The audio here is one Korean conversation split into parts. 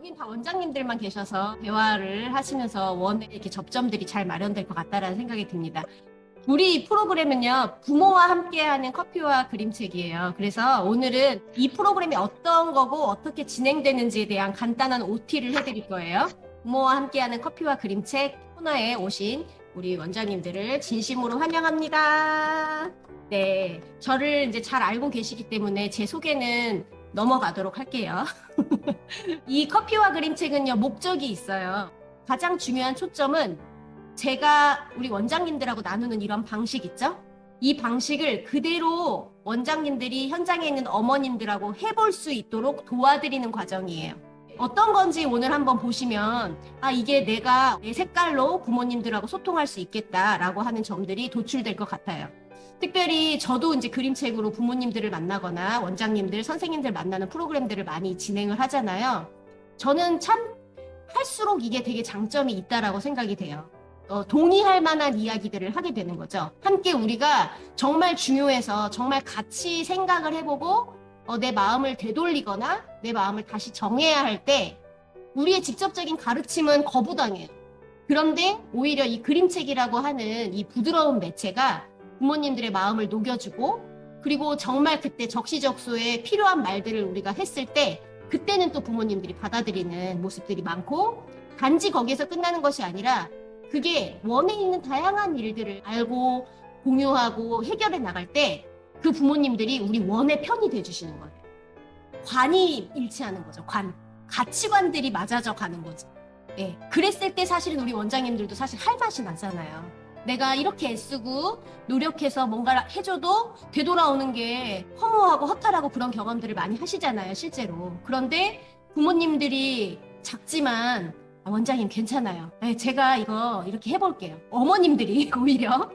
여긴 다 원장님들만 계셔서 대화를 하시면서 원에 이렇게 접점들이 잘 마련될 것 같다라는 생각이 듭니다. 우리 프로그램은요, 부모와 함께하는 커피와 그림책이에요. 그래서 오늘은 이 프로그램이 어떤 거고 어떻게 진행되는지에 대한 간단한 OT를 해드릴 거예요. 부모와 함께하는 커피와 그림책 코너에 오신 우리 원장님들을 진심으로 환영합니다. 네, 저를 이제 잘 알고 계시기 때문에 제 소개는 넘어가도록 할게요. 이 커피와 그림책은요, 목적이 있어요. 가장 중요한 초점은 제가 우리 원장님들하고 나누는 이런 방식 있죠? 이 방식을 그대로 원장님들이 현장에 있는 어머님들하고 해볼 수 있도록 도와드리는 과정이에요. 어떤 건지 오늘 한번 보시면 이게 내가 내 색깔로 부모님들하고 소통할 수 있겠다라고 하는 점들이 도출될 것 같아요. 특별히 저도 이제 그림책으로 부모님들을 만나거나 원장님들, 선생님들 만나는 프로그램들을 많이 진행을 하잖아요. 저는 참 할수록 이게 되게 장점이 있다라고 생각이 돼요. 동의할 만한 이야기들을 하게 되는 거죠. 함께 우리가 정말 중요해서 정말 같이 생각을 해보고 내 마음을 되돌리거나 내 마음을 다시 정해야 할 때 우리의 직접적인 가르침은 거부당해요. 그런데 오히려 이 그림책이라고 하는 이 부드러운 매체가 부모님들의 마음을 녹여주고 그리고 정말 그때 적시적소에 필요한 말들을 우리가 했을 때 그때는 또 부모님들이 받아들이는 모습들이 많고 단지 거기에서 끝나는 것이 아니라 그게 원에 있는 다양한 일들을 알고 공유하고 해결해 나갈 때 그 부모님들이 우리 원의 편이 돼주시는 거예요. 관이 일치하는 거죠. 가치관들이 맞아져 가는 거죠. 예, 그랬을 때 사실은 우리 원장님들도 사실 할 맛이 나잖아요. 내가 이렇게 애쓰고 노력해서 뭔가를 해줘도 되돌아오는 게 허무하고 허탈하고 그런 경험들을 많이 하시잖아요, 실제로. 그런데 부모님들이 작지만 원장님 괜찮아요. 네, 제가 이거 이렇게 해볼게요. 어머님들이 오히려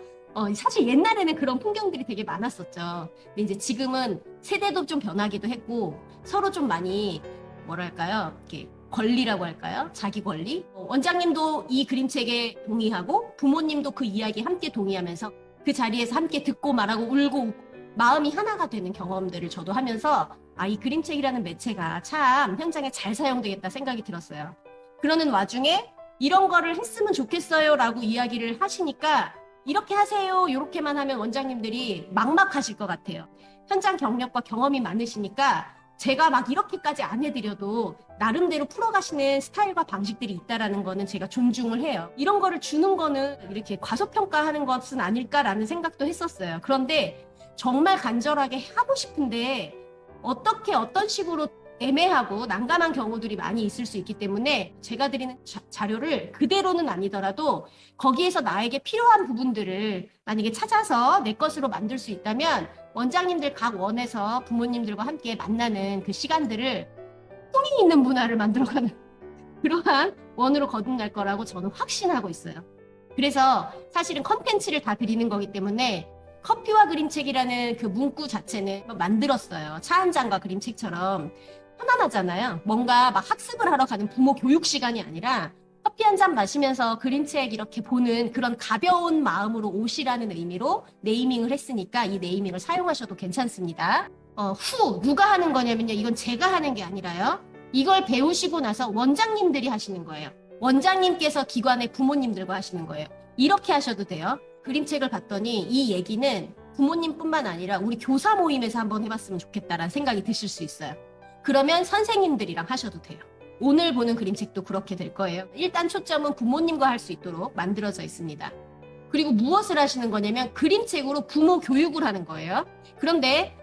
사실 옛날에는 그런 풍경들이 되게 많았었죠. 근데 이제 지금은 세대도 좀 변하기도 했고 서로 좀 많이 뭐랄까요? 이렇게 권리라고 할까요? 자기 권리. 원장님도 이 그림책에 동의하고 부모님도 그 이야기에 함께 동의하면서 그 자리에서 함께 듣고 말하고 울고 웃고 마음이 하나가 되는 경험들을 저도 하면서 이 그림책이라는 매체가 참 현장에 잘 사용되겠다 생각이 들었어요. 그러는 와중에 이런 거를 했으면 좋겠어요 라고 이야기를 하시니까 이렇게 하세요 이렇게만 하면 원장님들이 막막하실 것 같아요. 현장 경력과 경험이 많으시니까 제가 막 이렇게까지 안 해드려도 나름대로 풀어가시는 스타일과 방식들이 있다라는 거는 제가 존중을 해요. 이런 거를 주는 거는 이렇게 과소평가하는 것은 아닐까라는 생각도 했었어요. 그런데 정말 간절하게 하고 싶은데 어떻게 어떤 식으로 애매하고 난감한 경우들이 많이 있을 수 있기 때문에 제가 드리는 자료를 그대로는 아니더라도 거기에서 나에게 필요한 부분들을 만약에 찾아서 내 것으로 만들 수 있다면 원장님들 각 원에서 부모님들과 함께 만나는 그 시간들을 품위 있는 문화를 만들어가는 그러한 원으로 거듭날 거라고 저는 확신하고 있어요. 그래서 사실은 컨텐츠를 다 드리는 거기 때문에 커피와 그림책이라는 그 문구 자체는 만들었어요. 차 한 잔과 그림책처럼 편안하잖아요. 뭔가 막 학습을 하러 가는 부모 교육 시간이 아니라 커피 한 잔 마시면서 그림책 이렇게 보는 그런 가벼운 마음으로 오시라는 의미로 네이밍을 했으니까 이 네이밍을 사용하셔도 괜찮습니다. 누가 하는 거냐면요. 이건 제가 하는 게 아니라요. 이걸 배우시고 나서 원장님들이 하시는 거예요. 원장님께서 기관의 부모님들과 하시는 거예요. 이렇게 하셔도 돼요. 그림책을 봤더니 이 얘기는 부모님뿐만 아니라 우리 교사 모임에서 한번 해봤으면 좋겠다라는 생각이 드실 수 있어요. 그러면 선생님들이랑 하셔도 돼요. 오늘 보는 그림책도 그렇게 될 거예요. 일단 초점은 부모님과 할 수 있도록 만들어져 있습니다. 그리고 무엇을 하시는 거냐면 그림책으로 부모 교육을 하는 거예요. 그런데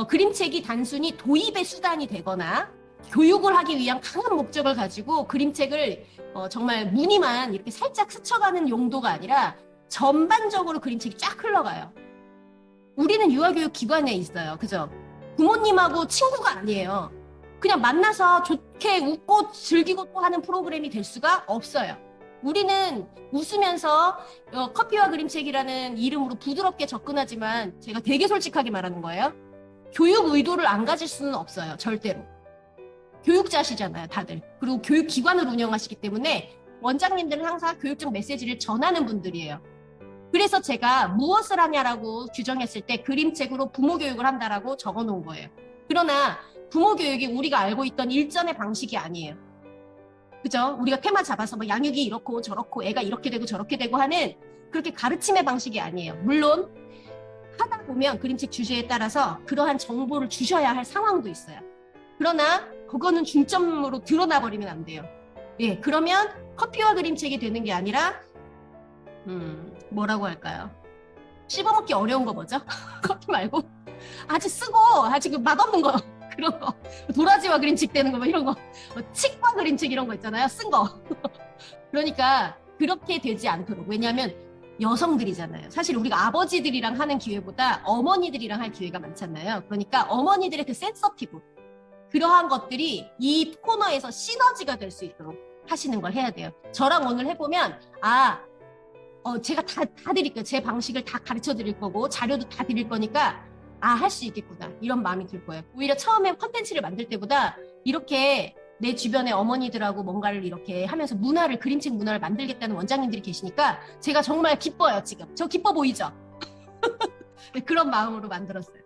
그림책이 단순히 도입의 수단이 되거나 교육을 하기 위한 강한 목적을 가지고 그림책을 정말 무늬만 이렇게 살짝 스쳐가는 용도가 아니라 전반적으로 그림책이 쫙 흘러가요. 우리는 유아교육 기관에 있어요. 그죠? 부모님하고 친구가 아니에요. 그냥 만나서 좋게 웃고 즐기고 하는 프로그램이 될 수가 없어요. 우리는 웃으면서 커피와 그림책이라는 이름으로 부드럽게 접근하지만 제가 되게 솔직하게 말하는 거예요. 교육 의도를 안 가질 수는 없어요. 절대로. 교육자시잖아요. 다들. 그리고 교육기관을 운영하시기 때문에 원장님들은 항상 교육적 메시지를 전하는 분들이에요. 그래서 제가 무엇을 하냐라고 규정했을 때 그림책으로 부모 교육을 한다라고 적어놓은 거예요. 그러나 부모 교육이 우리가 알고 있던 일전의 방식이 아니에요. 그죠? 우리가 테마 잡아서 뭐 양육이 이렇고 저렇고 애가 이렇게 되고 저렇게 되고 하는 그렇게 가르침의 방식이 아니에요. 물론 하다 보면 그림책 주제에 따라서 그러한 정보를 주셔야 할 상황도 있어요. 그러나 그거는 중점으로 드러나 버리면 안 돼요. 예, 그러면 커피와 그림책이 되는 게 아니라 뭐라고 할까요? 씹어먹기 어려운 거 뭐죠? 커피 말고 아주 쓰고 아주 그 맛없는 거 그런 거 도라지와 그림책 되는 거 뭐 이런 거 칡과 그림책 이런 거 있잖아요. 쓴 거. 그러니까 그렇게 되지 않도록. 왜냐하면 여성들이잖아요. 사실 우리가 아버지들이랑 하는 기회보다 어머니들이랑 할 기회가 많잖아요. 그러니까 어머니들의 그 센서티브 그러한 것들이 이 코너에서 시너지가 될 수 있도록 하시는 걸 해야 돼요. 저랑 오늘 해보면 제가 다 드릴 거예요. 제 방식을 다 가르쳐 드릴 거고 자료도 다 드릴 거니까 할 수 있겠구나 이런 마음이 들 거예요. 오히려 처음에 컨텐츠를 만들 때보다 이렇게 내 주변의 어머니들하고 뭔가를 이렇게 하면서 그림책 문화를 만들겠다는 원장님들이 계시니까 제가 정말 기뻐요. 지금 저 기뻐 보이죠? 네, 그런 마음으로 만들었어요.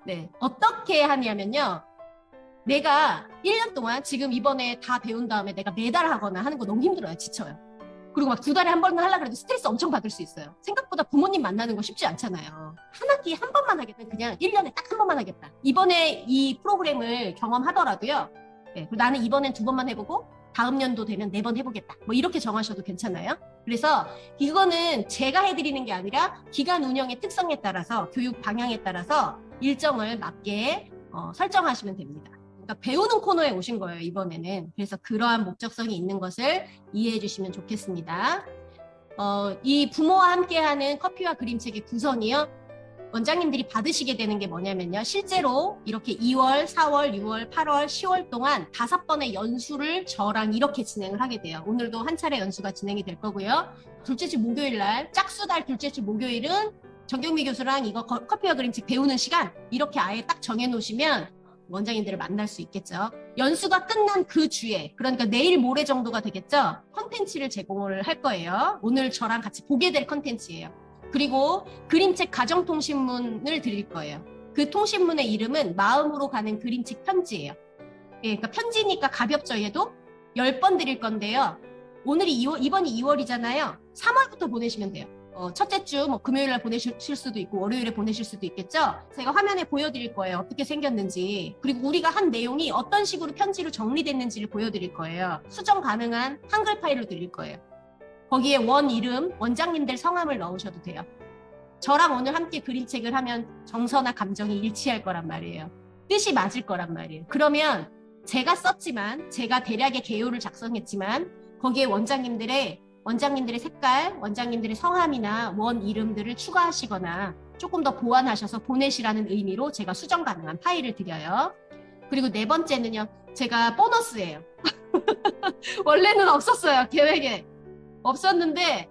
네, 어떻게 하냐면요, 내가 1년 동안 지금 이번에 다 배운 다음에 내가 매달 하거나 하는 거 너무 힘들어요. 지쳐요. 그리고 막 2달에 한 번은 하려고 해도 스트레스 엄청 받을 수 있어요. 생각보다 부모님 만나는 거 쉽지 않잖아요. 한 학기에 한 번만 하겠다. 그냥 1년에 딱 한 번만 하겠다. 이번에 이 프로그램을 경험하더라도요. 네, 나는 이번엔 2번만 해보고 다음 년도 되면 4번 해보겠다. 뭐 이렇게 정하셔도 괜찮아요. 그래서 이거는 제가 해드리는 게 아니라 기간 운영의 특성에 따라서 교육 방향에 따라서 일정을 맞게 설정하시면 됩니다. 그러니까 배우는 코너에 오신 거예요, 이번에는. 그래서 그러한 목적성이 있는 것을 이해해 주시면 좋겠습니다. 이 부모와 함께하는 커피와 그림책의 구성이요. 원장님들이 받으시게 되는 게 뭐냐면요. 실제로 이렇게 2월, 4월, 6월, 8월, 10월 동안 5번의 연수를 저랑 이렇게 진행을 하게 돼요. 오늘도 한 차례 연수가 진행이 될 거고요. 둘째 주 목요일 날, 짝수달 둘째 주 목요일은 정경미 교수랑 이거 커피와 그림책 배우는 시간 이렇게 아예 딱 정해놓으시면 원장님들을 만날 수 있겠죠. 연수가 끝난 그 주에, 그러니까 내일 모레 정도가 되겠죠. 컨텐츠를 제공을 할 거예요. 오늘 저랑 같이 보게 될 컨텐츠예요. 그리고 그림책 가정통신문을 드릴 거예요. 그 통신문의 이름은 마음으로 가는 그림책 편지예요. 예, 그러니까 편지니까 가볍죠, 얘도? 10번 드릴 건데요. 이번이 2월이잖아요. 3월부터 보내시면 돼요. 첫째 주 금요일 날 보내실 수도 있고 월요일에 보내실 수도 있겠죠. 제가 화면에 보여드릴 거예요. 어떻게 생겼는지. 그리고 우리가 한 내용이 어떤 식으로 편지로 정리됐는지를 보여드릴 거예요. 수정 가능한 한글 파일로 드릴 거예요. 거기에 원 이름, 원장님들 성함을 넣으셔도 돼요. 저랑 오늘 함께 그림책을 하면 정서나 감정이 일치할 거란 말이에요. 뜻이 맞을 거란 말이에요. 그러면 제가 썼지만, 제가 대략의 개요를 작성했지만 거기에 원장님들의 색깔, 원장님들의 성함이나 원 이름들을 추가하시거나 조금 더 보완하셔서 보내시라는 의미로 제가 수정 가능한 파일을 드려요. 그리고 4번째는요. 제가 보너스예요. 원래는 없었어요. 계획에. 없었는데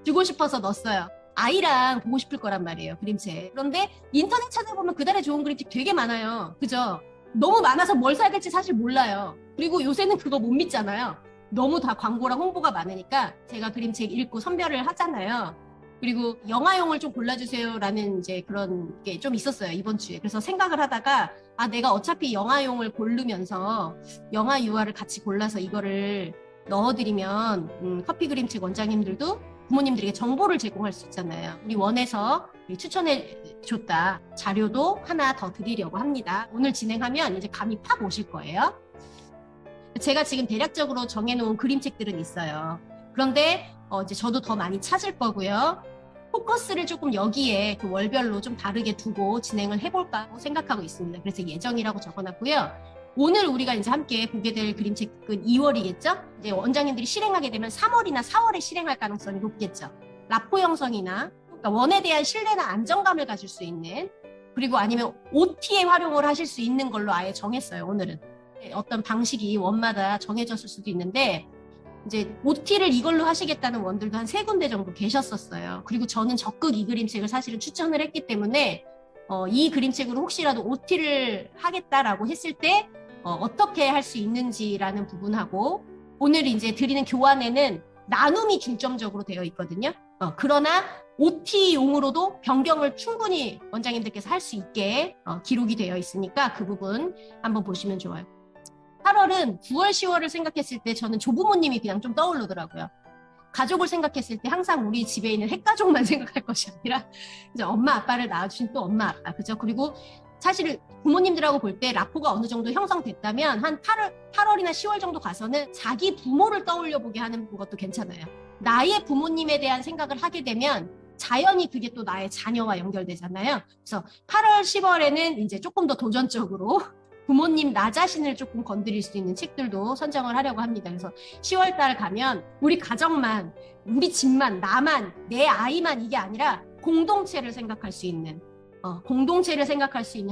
주고 싶어서 넣었어요. 아이랑 보고 싶을 거란 말이에요. 그림책. 그런데 인터넷 찾아보면 그달에 좋은 그림책 되게 많아요. 그죠? 너무 많아서 뭘 사야 될지 사실 몰라요. 그리고 요새는 그거 못 믿잖아요. 너무 다 광고랑 홍보가 많으니까 제가 그림책 읽고 선별을 하잖아요. 그리고 영화용을 좀 골라주세요라는 이제 그런 게 좀 있었어요, 이번 주에. 그래서 생각을 하다가 내가 어차피 영화용을 고르면서 영화 유아를 같이 골라서 이거를 넣어드리면 커피 그림책 원장님들도 부모님들에게 정보를 제공할 수 있잖아요. 우리 원에서 추천해줬다 자료도 하나 더 드리려고 합니다. 오늘 진행하면 이제 감이 팍 오실 거예요. 제가 지금 대략적으로 정해놓은 그림책들은 있어요. 그런데 이제 저도 더 많이 찾을 거고요. 포커스를 조금 여기에 그 월별로 좀 다르게 두고 진행을 해볼까 생각하고 있습니다. 그래서 예정이라고 적어놨고요. 오늘 우리가 이제 함께 보게 될 그림책은 2월이겠죠? 이제 원장님들이 실행하게 되면 3월이나 4월에 실행할 가능성이 높겠죠. 라포 형성이나 그러니까 원에 대한 신뢰나 안정감을 가질 수 있는, 그리고 아니면 OT에 활용을 하실 수 있는 걸로 아예 정했어요. 오늘은 어떤 방식이 원마다 정해졌을 수도 있는데 이제 OT를 이걸로 하시겠다는 원들도 한 3군데 정도 계셨었어요. 그리고 저는 적극 이 그림책을 사실은 추천을 했기 때문에 이 그림책으로 혹시라도 OT를 하겠다라고 했을 때 어떻게 할 수 있는지라는 부분하고, 오늘 이제 드리는 교환에는 나눔이 중점적으로 되어 있거든요. 그러나 OT용으로도 변경을 충분히 원장님들께서 할 수 있게 기록이 되어 있으니까 그 부분 한번 보시면 좋아요. 8월은 9월, 10월을 생각했을 때 저는 조부모님이 그냥 좀 떠오르더라고요. 가족을 생각했을 때 항상 우리 집에 있는 핵가족만 생각할 것이 아니라 이제 엄마 아빠를 낳아주신 또 엄마 아빠, 그죠? 그리고 사실 부모님들하고 볼 때 라포가 어느 정도 형성됐다면 한 8월이나 10월 정도 가서는 자기 부모를 떠올려 보게 하는 것도 괜찮아요. 나의 부모님에 대한 생각을 하게 되면 자연히 그게 또 나의 자녀와 연결되잖아요. 그래서 8월, 10월에는 이제 조금 더 도전적으로 부모님 나 자신을 조금 건드릴 수 있는 책들도 선정을 하려고 합니다. 그래서 10월 달 가면 우리 가정만, 우리 집만, 나만, 내 아이만 이게 아니라 공동체를 생각할 수 있는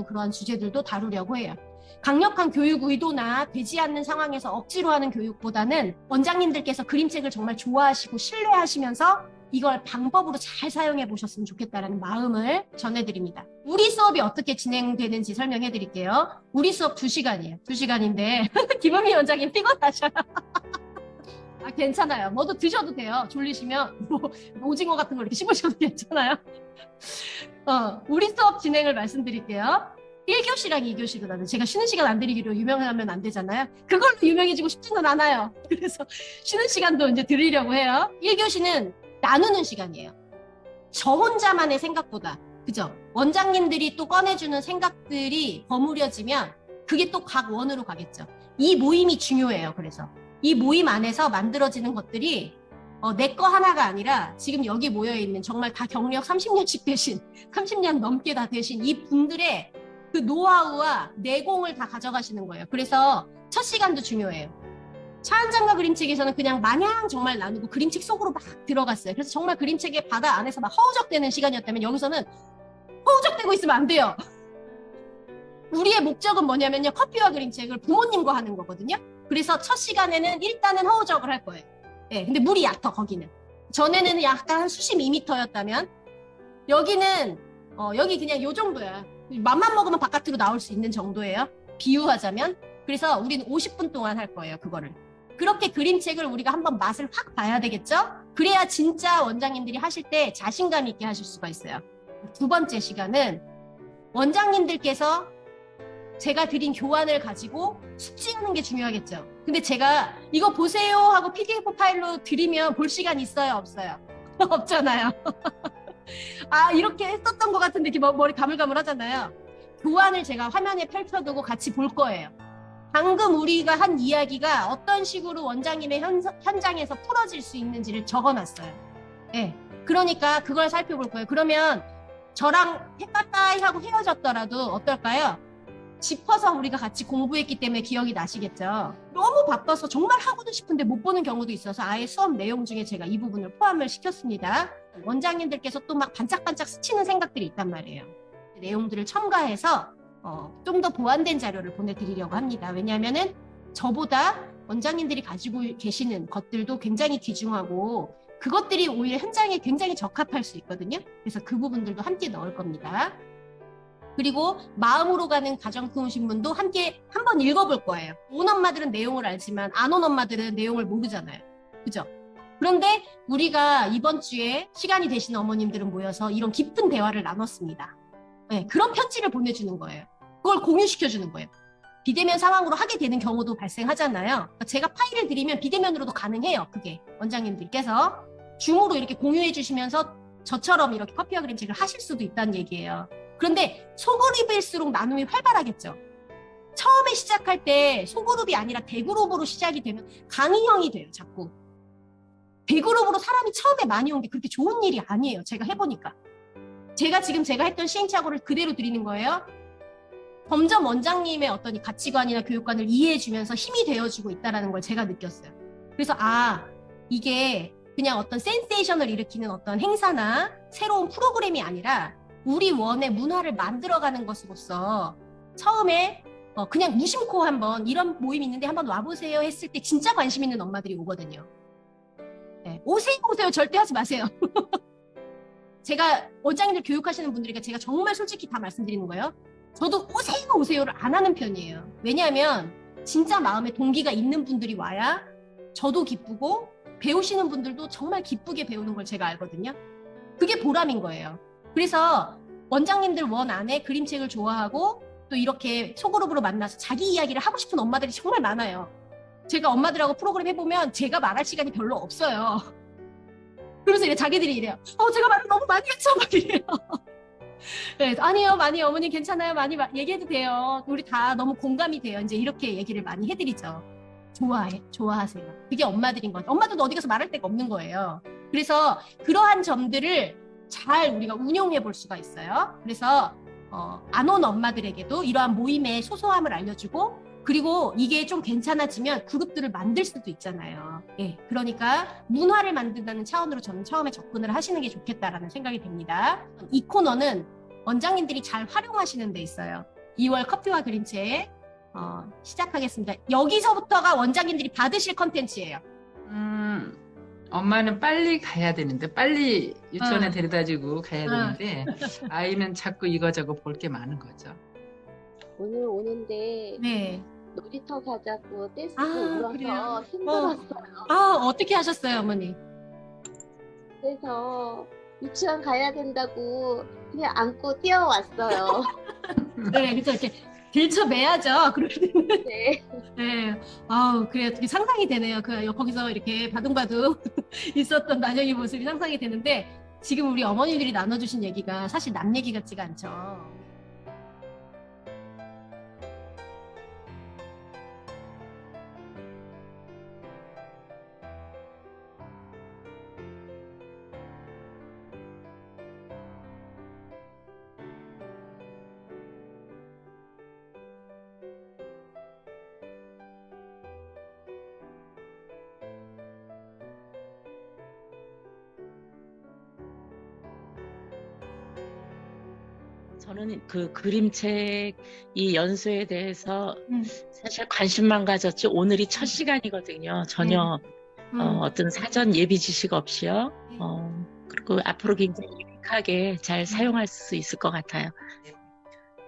그러한 주제들도 다루려고 해요. 강력한 교육 의도나 되지 않는 상황에서 억지로 하는 교육보다는 원장님들께서 그림책을 정말 좋아하시고 신뢰하시면서 이걸 방법으로 잘 사용해 보셨으면 좋겠다는 마음을 전해드립니다. 우리 수업이 어떻게 진행되는지 설명해 드릴게요. 우리 수업 2시간이에요. 2시간인데 김은미 원장님 피곤하셔요. 아, 괜찮아요. 뭐도 드셔도 돼요. 졸리시면 뭐 오징어 같은 거 이렇게 씹으셔도 괜찮아요. 우리 수업 진행을 말씀드릴게요. 1교시랑 2교시거든요. 제가 쉬는 시간 안 드리기로 유명하면 안 되잖아요. 그걸로 유명해지고 싶지는 않아요. 그래서 쉬는 시간도 이제 드리려고 해요. 1교시는 나누는 시간이에요. 저 혼자만의 생각보다, 그죠? 원장님들이 또 꺼내주는 생각들이 버무려지면 그게 또 각 원으로 가겠죠. 이 모임이 중요해요. 그래서 이 모임 안에서 만들어지는 것들이 내 거 하나가 아니라 지금 여기 모여있는 정말 다 경력 30년씩 되신 30년 넘게 다 되신 이 분들의 그 노하우와 내공을 다 가져가시는 거예요. 그래서 첫 시간도 중요해요. 차 한 잔과 그림책에서는 그냥 마냥 정말 나누고 그림책 속으로 막 들어갔어요. 그래서 정말 그림책의 바다 안에서 막 허우적대는 시간이었다면 여기서는 허우적대고 있으면 안 돼요. 우리의 목적은 뭐냐면요. 커피와 그림책을 부모님과 하는 거거든요. 그래서 첫 시간에는 일단은 허우적을 할 거예요. 네, 근데 물이 얕아 거기는. 전에는 약간 한 수심 2m였다면 여기는 여기 그냥 요 정도야. 맘만 먹으면 바깥으로 나올 수 있는 정도예요. 비유하자면. 그래서 우리는 50분 동안 할 거예요. 그거를. 그렇게 그림책을 우리가 한번 맛을 확 봐야 되겠죠? 그래야 진짜 원장님들이 하실 때 자신감 있게 하실 수가 있어요. 두 번째 시간은 원장님들께서 제가 드린 교환을 가지고 숙지하는 게 중요하겠죠. 근데 제가 이거 보세요 하고 PDF 파일로 드리면 볼 시간 있어요? 없어요? 없잖아요. 아, 이렇게 했었던 것 같은데 이렇게 머리 가물가물 하잖아요. 교환을 제가 화면에 펼쳐두고 같이 볼 거예요. 방금 우리가 한 이야기가 어떤 식으로 원장님의 현장에서 풀어질 수 있는지를 적어놨어요. 네. 그러니까 그걸 살펴볼 거예요. 그러면 저랑 해빠따이 하고 헤어졌더라도 어떨까요? 짚어서 우리가 같이 공부했기 때문에 기억이 나시겠죠. 너무 바빠서 정말 하고도 싶은데 못 보는 경우도 있어서 아예 수업 내용 중에 제가 이 부분을 포함을 시켰습니다. 원장님들께서 또 막 반짝반짝 스치는 생각들이 있단 말이에요. 내용들을 첨가해서 좀 더 보완된 자료를 보내드리려고 합니다. 왜냐하면은 저보다 원장님들이 가지고 계시는 것들도 굉장히 귀중하고 그것들이 오히려 현장에 굉장히 적합할 수 있거든요. 그래서 그 부분들도 함께 넣을 겁니다. 그리고 마음으로 가는 가정통신문도 함께 한번 읽어볼 거예요. 온 엄마들은 내용을 알지만 안 온 엄마들은 내용을 모르잖아요. 그죠? 그런데 우리가 이번 주에 시간이 되신 어머님들은 모여서 이런 깊은 대화를 나눴습니다. 네, 그런 편지를 보내주는 거예요. 그걸 공유시켜주는 거예요. 비대면 상황으로 하게 되는 경우도 발생하잖아요. 제가 파일을 드리면 비대면으로도 가능해요. 그게 원장님들께서 줌으로 이렇게 공유해 주시면서 저처럼 이렇게 커피와 그림책을 하실 수도 있다는 얘기예요. 그런데 소그룹일수록 나눔이 활발하겠죠. 처음에 시작할 때 소그룹이 아니라 대그룹으로 시작이 되면 강의형이 돼요. 자꾸. 대그룹으로 사람이 처음에 많이 온 게 그렇게 좋은 일이 아니에요. 제가 해보니까. 제가 했던 시행착오를 그대로 드리는 거예요. 범점 원장님의 어떤 이 가치관이나 교육관을 이해해주면서 힘이 되어주고 있다는 걸 제가 느꼈어요. 그래서 이게 그냥 어떤 센세이션을 일으키는 어떤 행사나 새로운 프로그램이 아니라 우리 원의 문화를 만들어가는 것으로서 처음에 그냥 무심코 한번 이런 모임 있는데 한번 와보세요 했을 때 진짜 관심 있는 엄마들이 오거든요. 네, 오세요 절대 하지 마세요. 제가 원장님들 교육하시는 분들이니까 제가 정말 솔직히 다 말씀드리는 거예요. 저도 오세요를 안 하는 편이에요. 왜냐하면 진짜 마음에 동기가 있는 분들이 와야 저도 기쁘고 배우시는 분들도 정말 기쁘게 배우는 걸 제가 알거든요. 그게 보람인 거예요. 그래서 원장님들 원 안에 그림책을 좋아하고 또 이렇게 소그룹으로 만나서 자기 이야기를 하고 싶은 엄마들이 정말 많아요. 제가 엄마들하고 프로그램 해보면 제가 말할 시간이 별로 없어요. 그러면서 이제 자기들이 이래요. 제가 말을 너무 많이 했죠. 막 이래요. 네, 아니요, 많이 어머니 괜찮아요. 많이 얘기해도 돼요. 우리 다 너무 공감이 돼요. 이제 이렇게 얘기를 많이 해드리죠. 좋아하세요. 그게 엄마들인 거죠. 엄마들도 어디 가서 말할 데가 없는 거예요. 그래서 그러한 점들을 잘 우리가 운용해 볼 수가 있어요. 그래서 안 온 엄마들에게도 이러한 모임의 소소함을 알려주고 그리고 이게 좀 괜찮아지면 그룹들을 만들 수도 있잖아요. 예, 그러니까 문화를 만든다는 차원으로 저는 처음에 접근을 하시는 게 좋겠다라는 생각이 듭니다. 이 코너는 원장님들이 잘 활용하시는 데 있어요. 2월 커피와 그림책 시작하겠습니다. 여기서부터가 원장님들이 받으실 컨텐츠예요. 엄마는 빨리 가야 되는데 빨리 유치원에 데려다주고 가야 되는데 아이는 자꾸 이거저거 볼 게 많은 거죠. 오늘 오는데 네. 놀이터 가자고 떼쓰고 울어서 그래요? 힘들었어요. 어떻게 하셨어요, 어머니? 그래서 유치원 가야 된다고 그냥 안고 뛰어왔어요. 네, 그래서 이렇게 들쳐매야죠. 그러면 네. 네, 그래요. 되게 상상이 되네요. 거기서 이렇게 바둥바둥 있었던 난영이 모습이 상상이 되는데 지금 우리 어머니들이 나눠주신 얘기가 사실 남 얘기 같지가 않죠. 저는 그 그림책 이 연수에 대해서 사실 관심만 가졌지 오늘이 첫 시간이거든요. 전혀 어떤 사전 예비 지식 없이요. 그리고 앞으로 굉장히 유익하게 잘 사용할 수 있을 것 같아요.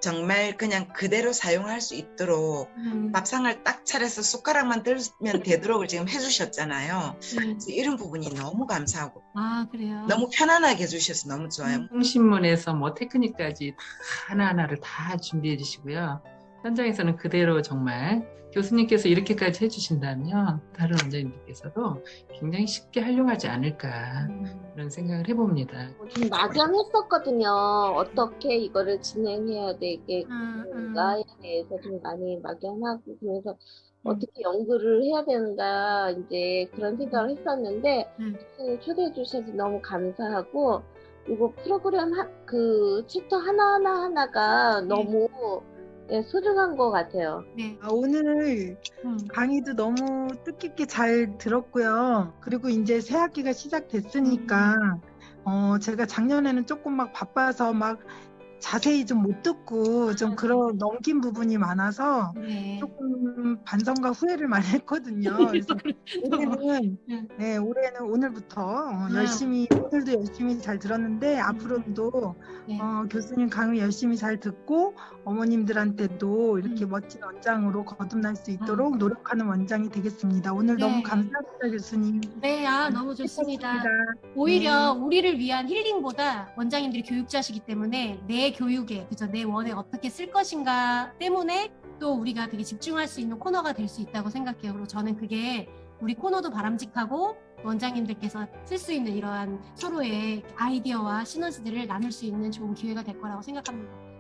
정말 그냥 그대로 사용할 수 있도록 밥상을 딱 차려서 숟가락만 들면 되도록을 지금 해주셨잖아요. 그래서 이런 부분이 너무 감사하고 그래요? 너무 편안하게 해주셔서 너무 좋아요. 통신문에서 뭐 테크닉까지 하나하나를 다 준비해 주시고요. 현장에서는 그대로 정말 교수님께서 이렇게까지 해주신다면 다른 원장님들께서도 굉장히 쉽게 활용하지 않을까 그런 생각을 해봅니다. 좀 막연했었거든요. 어떻게 이거를 진행해야 되겠는가에 대해서 좀 많이 막연하고 그래서 어떻게 연구를 해야 되는가 이제 그런 생각을 했었는데 초대해 주셔서 너무 감사하고 그리고 프로그램 그 챕터 하나하나가 너무 소중한 것 같아요. 네. 오늘 강의도 너무 뜻깊게 잘 들었고요. 그리고 이제 새 학기가 시작됐으니까 제가 작년에는 조금 막 바빠서 막 자세히 좀 못 듣고 좀 그런 넘긴 부분이 많아서 조금 반성과 후회를 많이 했거든요. 그래서 올해는 오늘부터 오늘도 열심히 잘 들었는데 앞으로도 교수님 강의 열심히 잘 듣고 어머님들한테도 이렇게 멋진 원장으로 거듭날 수 있도록 노력하는 원장이 되겠습니다. 오늘 너무 감사합니다, 교수님. 네, 너무 좋습니다. 오히려 우리를 위한 힐링보다 원장님들이 교육자시기 때문에 내 교육에, 그죠? 내 원에 어떻게 쓸 것인가 때문에 또 우리가 되게 집중할 수 있는 코너가 될 수 있다고 생각해요. 그리고 저는 그게 우리 코너도 바람직하고 원장님들께서 쓸 수 있는 이러한 서로의 아이디어와 시너지들을 나눌 수 있는 좋은 기회가 될 거라고 생각합니다.